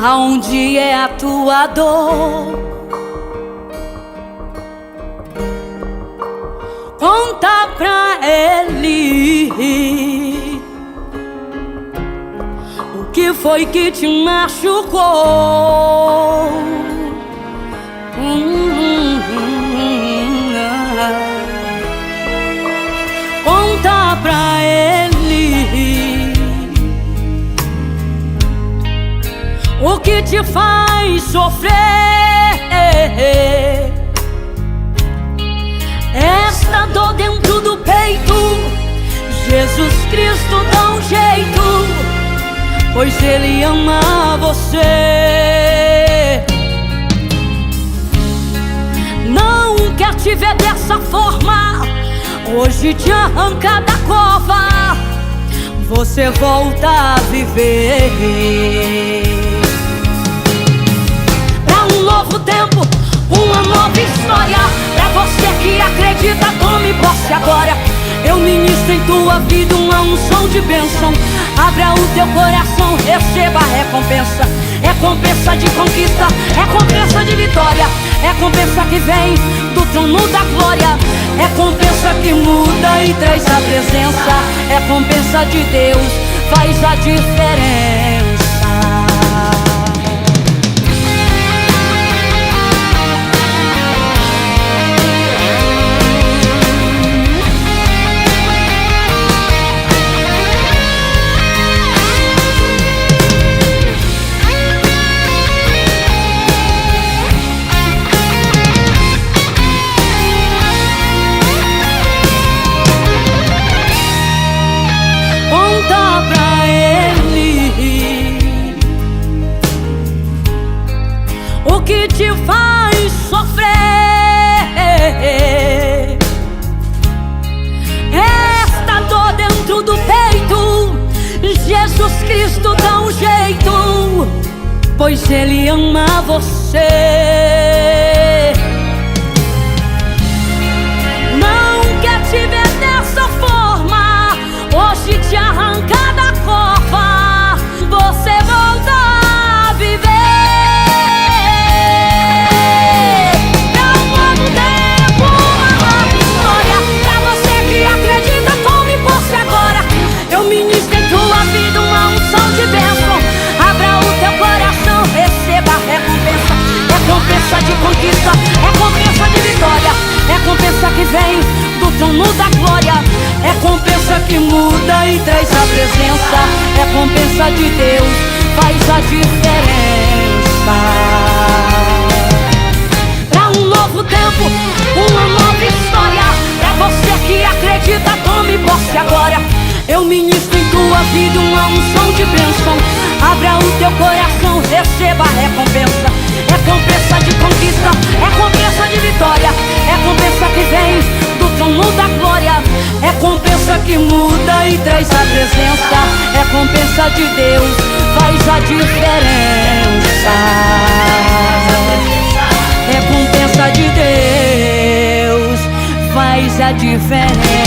aonde é a tua dor. Conta pra ele o que foi que te machucou. Conta pra ele o que te faz sofrer. Esta dor dentro do peito, Jesus Cristo dá um jeito, pois Ele ama você. Não quer te ver dessa forma, hoje te arranca da cova, você volta a viver. Pra um novo tempo, uma nova história. Pra você que acredita, tome posse agora. Eu ministro em tua vida uma unção de bênção. Abra o teu coração, receba a recompensa. Recompensa de conquista, recompensa de vitória. Recompensa que vem do trono da glória. Recompensa que muda e traz a presença. Recompensa de Deus faz a diferença. Conta pra ele o que te faz sofrer. Esta dor dentro do peito, Jesus Cristo dá um jeito, pois Ele ama você. Não quer te ver dessa forma, hoje te arranca da cova, você volta a viver. Pra um novo tempo, uma nova história. Pra você que acredita, tome posse agora. Eu ministro em tua vida uma unção de bênção. Abra o teu coração, receba a recompensa. Recompensa de conquista, recompensa de vitória. Recompensa que vem do trono da glória. Recompensa que muda e traz a presença. Recompensa de Deus faz a diferença. Pra um novo tempo, uma nova história. Pra você que acredita, tome posse agora. Eu ministro em tua vida uma unção de bênção. Abra o teu coração, receba a recompensa. Recompensa de conquista, recompensa de vitória. Recompensa que vem do trono da glória. Recompensa que muda e traz a presença. Recompensa de Deus faz a diferença. Recompensa de Deus faz a diferença.